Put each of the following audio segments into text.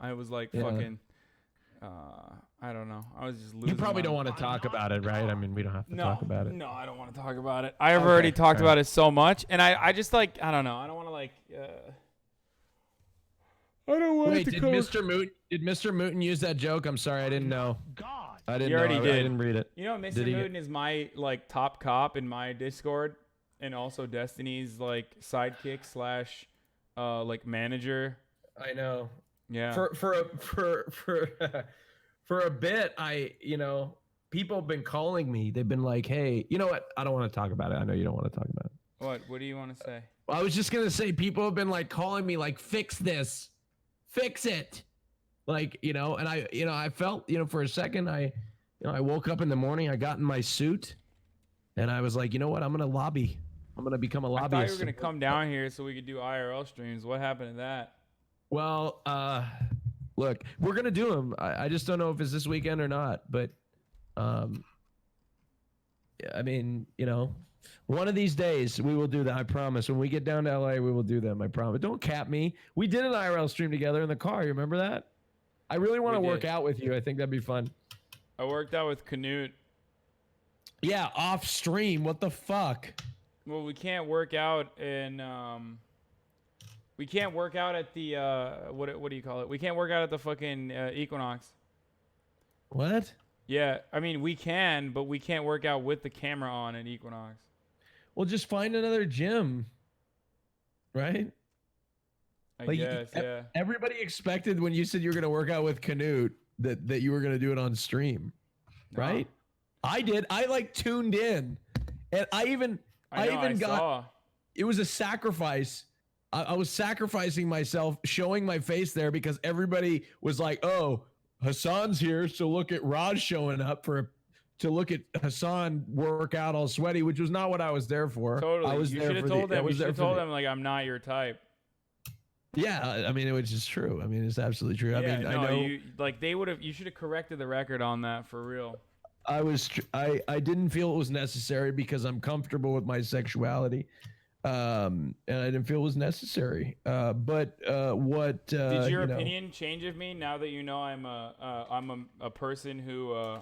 I was like Yeah. fucking. I don't know. I was just losing. You probably don't want to talk about it, right? I mean, we don't have to talk about it. No, I don't want to talk about it. I have already talked about it so much, and I just like I don't know. I don't want to like. I don't want Wait, to did Mr. Mooten use that joke? I'm sorry, I didn't know. God. I didn't You already know. did. I didn't read it. You know, Mr. Did he- Mooten is my like top cop in my Discord, and also Destiny's like sidekick slash like manager. I know. Yeah. For a bit, people have been calling me. They've been like, "Hey, you know what? I don't want to talk about it. I know you don't want to talk about it." What do you want to say? Well, I was just gonna say, people have been like calling me, like, "Fix this, fix it," like, and I felt, for a second, I woke up in the morning, I got in my suit, and I was like, you know what? I'm gonna lobby. I'm gonna become a lobbyist. I thought you were gonna come down here so we could do IRL streams. What happened to that? Well, look, we're gonna do them. I just don't know if it's this weekend or not. But, I mean, one of these days we will do that. I promise. When we get down to LA, we will do them. I promise. Don't cap me. We did an IRL stream together in the car. You remember that? I really want to work out with you. I think that'd be fun. I worked out with Canute. Yeah, off stream. What the fuck? Well, we can't work out in we can't work out at the what do you call it? We can't work out at the fucking Equinox. What? Yeah, I mean we can, but we can't work out with the camera on at Equinox. Well, just find another gym, right? I guess, yeah. Everybody expected when you said you were gonna work out with Canute that you were gonna do it on stream, right? I did. I like tuned in, and I even got. It was a sacrifice. I was sacrificing myself, showing my face there because everybody was like, "Oh, Hassan's here, so look at Raj showing up to look at Hassan work out all sweaty," which was not what I was there for. Totally. I was you there should have for told the, them. You should have told them like I'm not your type. Yeah, I mean, it was just true. I mean, it's absolutely true. Yeah, I mean, no, I know. You should have corrected the record on that for real. I didn't feel it was necessary because I'm comfortable with my sexuality, and I didn't feel it was necessary. But what did your opinion change of me now that you know I'm a person who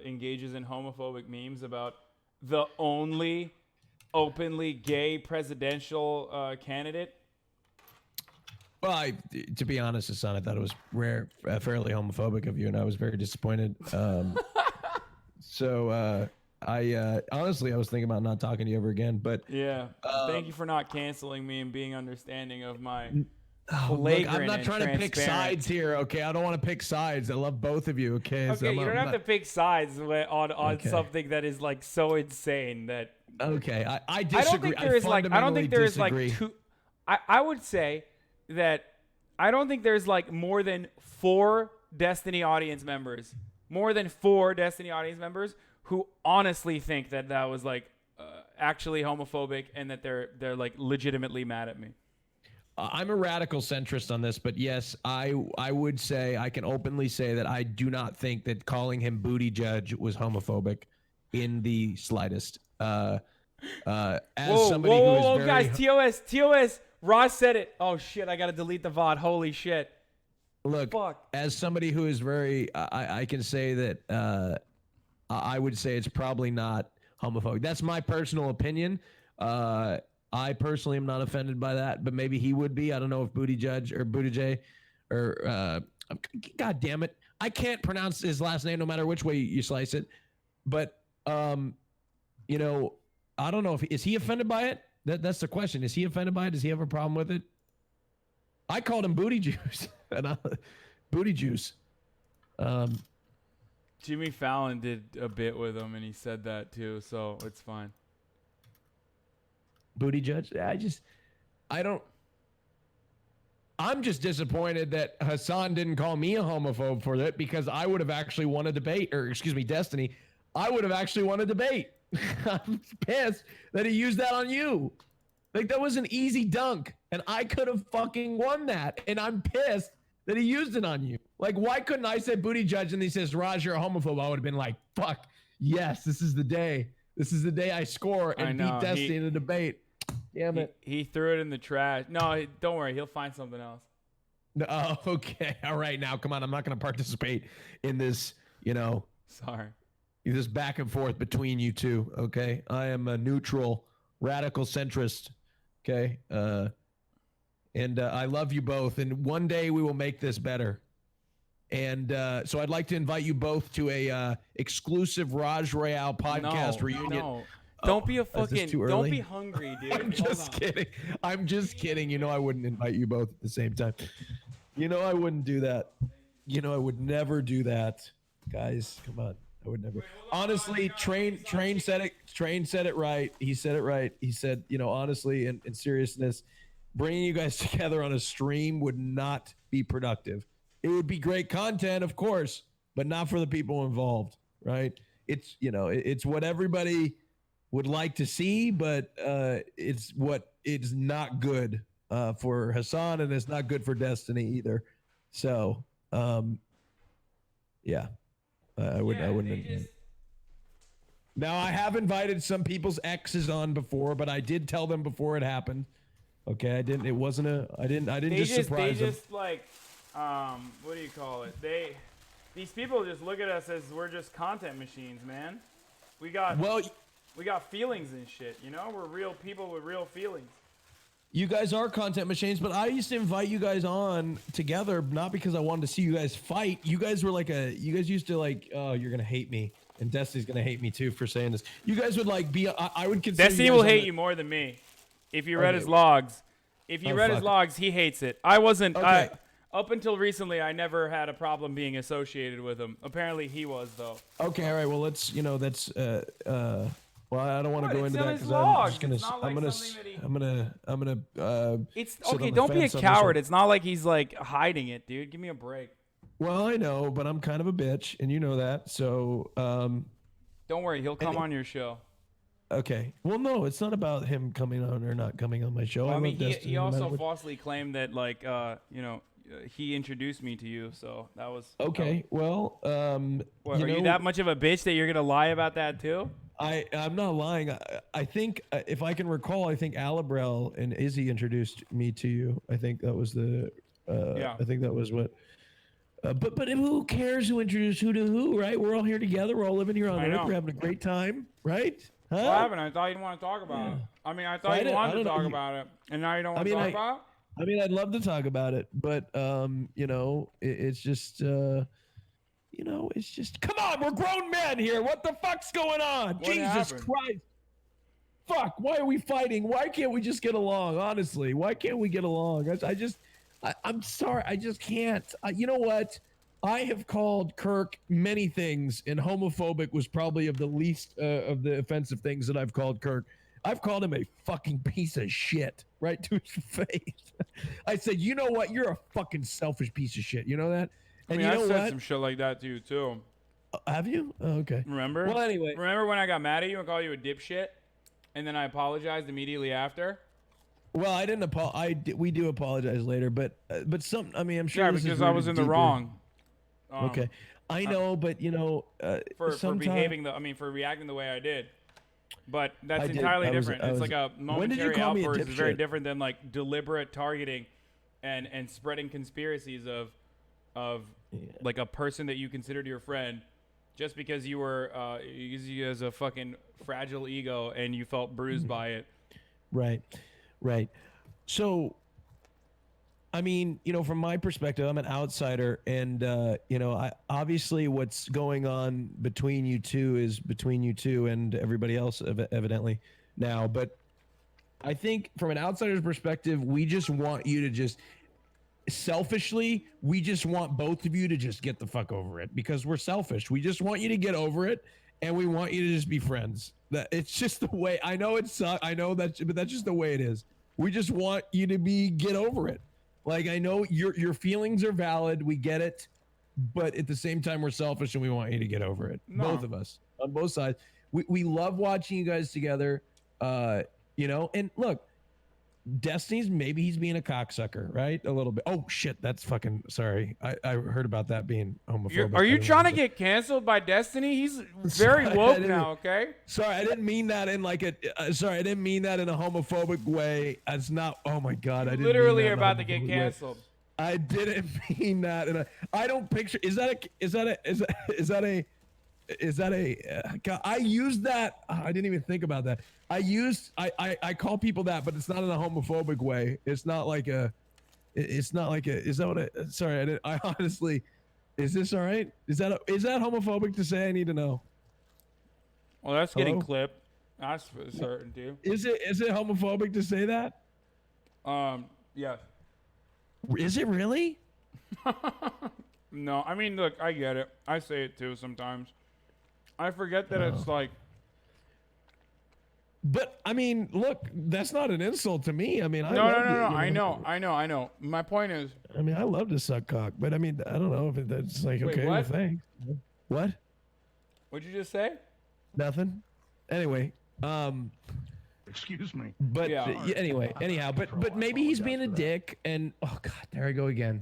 engages in homophobic memes about the only openly gay presidential candidate? Well, to be honest, Hassan, I thought it was fairly homophobic of you, and I was very disappointed. So I honestly, I was thinking about not talking to you ever again. But yeah, thank you for not canceling me and being understanding of my look, I'm not trying to pick sides here. Okay, I don't want to pick sides. I love both of you. Okay, okay, so you don't have to pick sides on something that is like so insane that. Okay, I disagree. I don't think there is like two. I would say that I don't think there's like more than 4 Destiny audience members. More than 4 Destiny audience members who honestly think that was like actually homophobic and that they're like legitimately mad at me. I'm a radical centrist on this, but yes, I would say I can openly say that I do not think that calling him Booty Judge was homophobic in the slightest. As somebody who is very guys, TOS, Ross said it. Oh shit, I gotta delete the VOD. Holy shit. Look, as somebody who is very, I can say that I would say it's probably not homophobic. That's my personal opinion. I personally am not offended by that, but maybe he would be. I don't know if Booty Judge or Booty J or God damn it, I can't pronounce his last name no matter which way you slice it. But I don't know if is he offended by it. That's the question. Is he offended by it? Does he have a problem with it? I called him Booty Juice. Booty Juice. Jimmy Fallon did a bit with him, and he said that too, so it's fine. Booty Judge. I'm just disappointed that Hassan didn't call me a homophobe for that because I would have actually won a debate, or excuse me, Destiny. I would have actually won a debate. I'm pissed that he used that on you. Like, that was an easy dunk, and I could have fucking won that, and I'm pissed that he used it on you. Like, why couldn't I say Booty Judge, and he says, Raj, you're a homophobe? I would have been like, fuck, yes, this is the day. This is the day I score and beat Destiny in a debate. Damn it. He threw it in the trash. No, don't worry. He'll find something else. No, okay. All right. Now, come on. I'm not going to participate in this, Sorry. this back and forth between you two. Okay. I am a neutral, radical centrist. Okay. And I love you both. And one day we will make this better. And so I'd like to invite you both to a exclusive Raj Royale podcast reunion. No. Don't be a fucking. Don't be hungry, dude. I'm just kidding. I'm just kidding. I wouldn't invite you both at the same time. I wouldn't do that. I would never do that, guys. Come on, I would never. Honestly, Train said it. Train said it right. He said it right. He said, honestly, in seriousness, bringing you guys together on a stream would not be productive. It would be great content, of course, but not for the people involved, right? It's it's what everybody would like to see, but it's not good for Hassan, and it's not good for Destiny either. So, yeah, I wouldn't. Now, I have invited some people's exes on before, but I did tell them before it happened. Okay, I didn't. It wasn't a. I didn't just surprise them. They just like, what do you call it? These people just look at us as we're just content machines, man. We got feelings and shit, We're real people with real feelings. You guys are content machines, but I used to invite you guys on together, not because I wanted to see you guys fight. You guys were you guys used to oh, you're going to hate me. And Destiny's going to hate me too for saying this. You guys would I would consider Destiny will hate you more than me. If you read his logs. If you read his logs, he hates it. I wasn't, okay. Up until recently, I never had a problem being associated with him. Apparently he was, though. Okay, all right, well, let's, that's, well, I don't want to go into that because I'm gonna It's okay. Don't be a coward. It's not like he's hiding it, dude. Give me a break. Well, I know, but I'm kind of a bitch, and you know that. So, don't worry, he'll come on your show. Okay. Well, no, it's not about him coming on or not coming on my show. Well, I mean, he also falsely claimed that he introduced me to you, so that was okay. Well, what, are you that much of a bitch that you're gonna lie about that too? I'm not lying. I think if I can recall, I think Alabrel and Izzy introduced me to you. I think that was the. I think that was what. But who cares who introduced who to who, right? We're all here together. We're all living here on Earth. We're having a great time, right? Huh? What happened? I thought you didn't want to talk about it. I mean, I thought you wanted to talk about it, and now you don't want to talk about it? I mean, I'd love to talk about it, but, it's just, it's just, come on, we're grown men here. What the fuck's going on? Jesus Christ. Fuck, why are we fighting? Why can't we just get along? Honestly, why can't we get along? I'm sorry. I just can't. You know what? I have called Kirk many things, and homophobic was probably of the least of the offensive things that I've called Kirk. I've called him a fucking piece of shit right to his face. I said, you know what? You're a fucking selfish piece of shit. You know that? And I said some shit like that to you, too. Have you? Oh, okay. Remember? Well, anyway. Remember when I got mad at you and called you a dipshit, and then I apologized immediately after? Well, I didn't apologize. We do apologize later, but some. I mean, I'm sure. Yeah, because I was in the wrong. Okay, I know, but for behaving for reacting the way I did. But that's entirely different. It's like a momentary outburst. It's very different than deliberate targeting and spreading conspiracies of like a person that you considered your friend just because you were you as a fucking fragile ego and you felt bruised by it. Right. So, I mean, from my perspective, I'm an outsider, and I obviously what's going on between you two is between you two and everybody else, evidently now. But I think from an outsider's perspective, we just want you to just selfishly, we just want both of you to just get the fuck over it because we're selfish. We just want you to get over it, and we want you to just be friends. That it's just the way. I know it sucks. I know that, but that's just the way it is. We just want you to get over it. Like, I know your feelings are valid. We get it. But at the same time, we're selfish and we want you to get over it. No. Both of us on both sides. We love watching you guys together. And look, Destiny's, maybe he's being a cocksucker, right? A little bit. Oh shit, that's fucking sorry. I heard about that being homophobic. Are you trying to get canceled by Destiny? He's very woke now, okay? Sorry, I didn't mean that in I didn't mean that in a homophobic way. It's not. Oh my god, I didn't. Literally are about to get canceled. I didn't mean that, and I don't picture. Is that a? God, I used that. I didn't even think about that. I call people that, but it's not in a homophobic way. It's not like a. It's not like a. Is that what? Sorry, I didn't. I honestly. Is this all right? Is that homophobic to say? I need to know. Well, that's getting clipped. That's for certain, dude. Is it homophobic to say that? Yeah. Is it really? No, I mean, look, I get it. I say it too sometimes. I forget that it's like. But I mean, look, that's not an insult to me. I mean, No. I know. My point is. I mean, I love to suck cock, but I mean, I don't know if that's like Wait, okay. what? Well, thanks. What? What'd you just say? Nothing. Anyway, Excuse me. But anyhow, but maybe he's being a dick, and oh god, there I go again.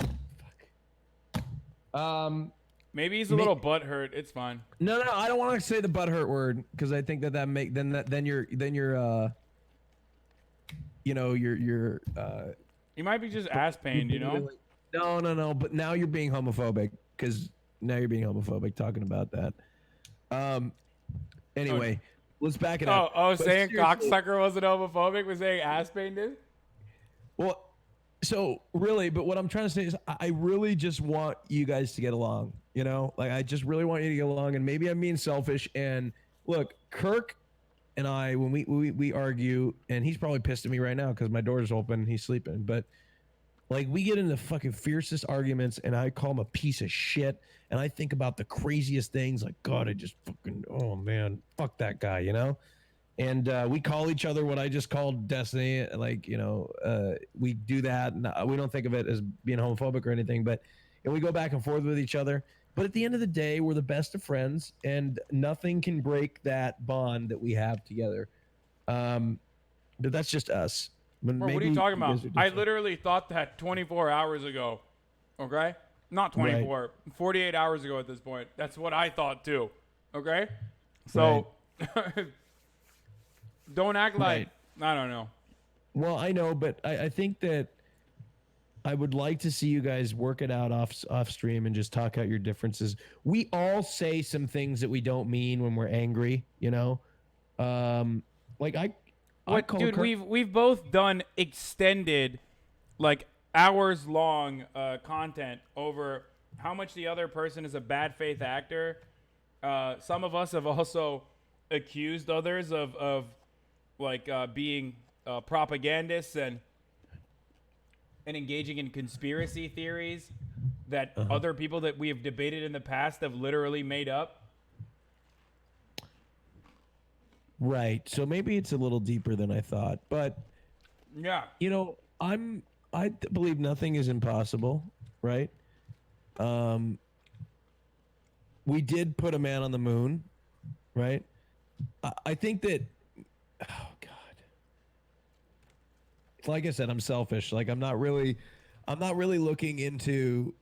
Fuck. Maybe he's a little butthurt. It's fine. No, I don't want to say the butthurt word because I think then you're He might be just ass pained, you know. No, but now you're being homophobic because now you're being homophobic talking about that. Anyway. Let's back it up. Saying cocksucker wasn't homophobic was saying ass pain did? Well, so really, but what I'm trying to say is I really just want you guys to get along, you know? Like, I just really want you to get along, and maybe I'm being selfish. And look, Kirk and I, when we argue, and he's probably pissed at me right now because my door's open, he's sleeping, but like we get into the fucking fiercest arguments, and I call him a piece of shit, and I think about the craziest things, like God, I just fucking, oh man, fuck that guy, you know. And we call each other what I just called Destiny, like we do that, and we don't think of it as being homophobic or anything, but and we go back and forth with each other. But at the end of the day, we're the best of friends, and nothing can break that bond that we have together. But that's just us. Bro, what are you talking about? I literally thought that 24 hours ago. Okay? Not 24. Right. 48 hours ago at this point. That's what I thought too. Okay? So right. Don't act like I don't know. Well, I know, but I think that I would like to see you guys work it out off stream and just talk out your differences. We all say some things that we don't mean when we're angry, you know? Dude, we've both done extended, like hours long content over how much the other person is a bad faith actor. Some of us have also accused others of being propagandists and engaging in conspiracy theories that other people that we have debated in the past have literally made up. Right. So maybe it's a little deeper than I thought, but yeah, you know, I believe nothing is impossible, right? We did put a man on the moon, right? I think that, oh God, like I said, I'm selfish. Like I'm not really looking into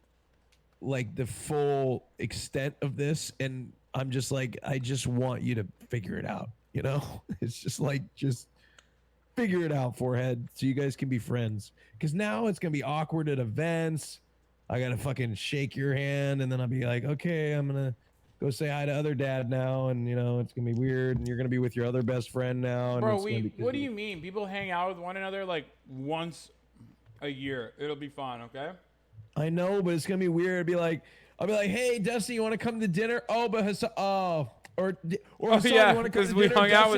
like the full extent of this, and I'm just like, I just want you to figure it out. You know, it's just like, just figure it out, forehead, so you guys can be friends. Because now it's going to be awkward at events. I got to fucking shake your hand, and then I'll be like, okay, I'm going to go say hi to other dad now, and, you know, it's going to be weird, and you're going to be with your other best friend now. And bro, what do you mean? People hang out with one another, like, once a year. It'll be fun, okay? I know, but it's going to be weird. I'll be like, hey, Dusty, you want to come to dinner? Oh, but Or yeah, because we hung out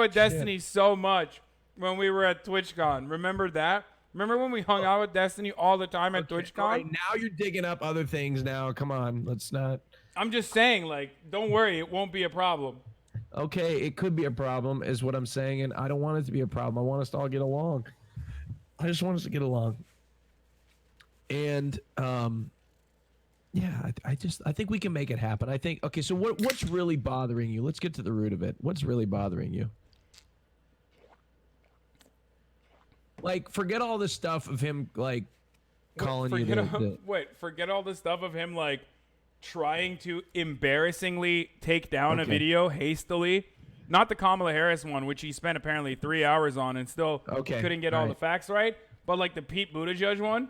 with Destiny so much when we were at TwitchCon. Remember that? Remember when we hung out with Destiny all the time at TwitchCon? Right, now you're digging up other things now. Come on, let's not. I'm just saying, like, don't worry, it won't be a problem. Okay, it could be a problem, is what I'm saying, and I don't want it to be a problem. I want us to all get along. I just want us to get along. And yeah, I think we can make it happen. I think, okay, so what's really bothering you? Let's get to the root of it. What's really bothering you? Like, forget all this stuff of him, like, calling you forget all this stuff of him, like, trying to embarrassingly take down a video hastily. Not the Kamala Harris one, which he spent apparently 3 hours on and still couldn't get all the facts right. But, like, the Pete Buttigieg one.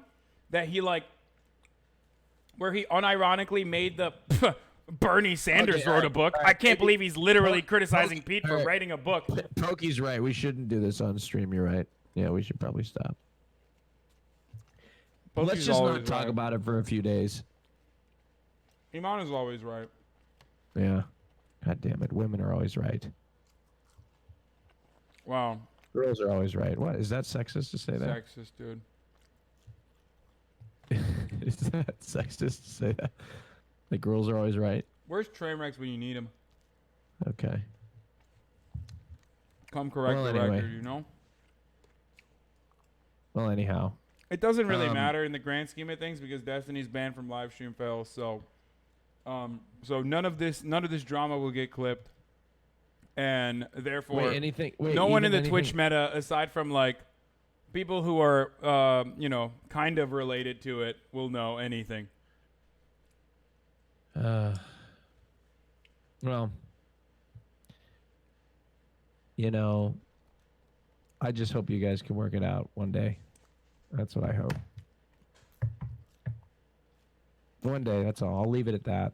that he like, where he unironically made the Bernie Sanders wrote a book. I can't believe he's literally criticizing Pete for writing a book. Pokey's right. We shouldn't do this on stream. You're right. Yeah, we should probably stop. Let's just not talk about it for a few days. Iman is always right. Yeah. God damn it. Women are always right. Wow. Girls are always right. What? Is that sexist to say that? Sexist, dude. Is that sexist to say that? The girls are always right? Where's Trainwrecks when you need him? Okay. Come correct the record, you know? Well, anyhow. It doesn't really matter in the grand scheme of things because Destiny's banned from live stream fails, so none of this drama will get clipped, and therefore no one in the Twitch meta aside from like people who are kind of related to it will know anything. Well, I just hope you guys can work it out one day. That's what I hope. One day, that's all. I'll leave it at that.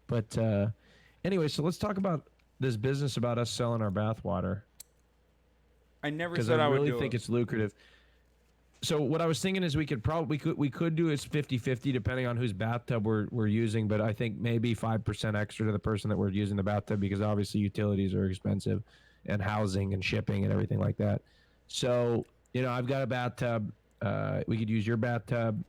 But anyway, so let's talk about this business about us selling our bathwater. I never said I would do it. Because I really think it's lucrative. So what I was thinking is we could do it 50-50 depending on whose bathtub we're using, but I think maybe 5% extra to the person that we're using the bathtub because obviously utilities are expensive and housing and shipping and everything like that. So, I've got a bathtub. We could use your bathtub.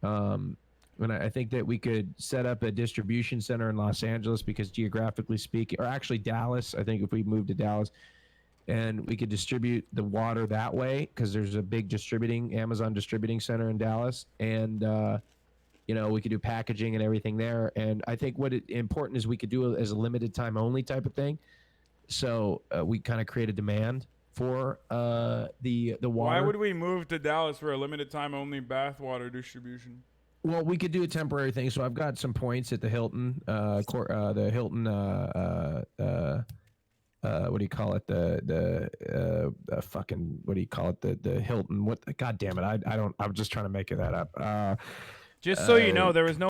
And I think that we could set up a distribution center in Los Angeles because geographically speaking, or actually Dallas, I think if we moved to Dallas, and we could distribute the water that way because there's a big Amazon distributing center in Dallas. And, we could do packaging and everything there. And I think important is we could do it as a limited time only type of thing. So we kind of create a demand for the water. Why would we move to Dallas for a limited time only bathwater distribution? Well, we could do a temporary thing. So I've got some points at the Hilton, the Hilton, what do you call it? The fucking, what do you call it? The Hilton, God damn it. I'm just trying to make that up. Just so you know, there was no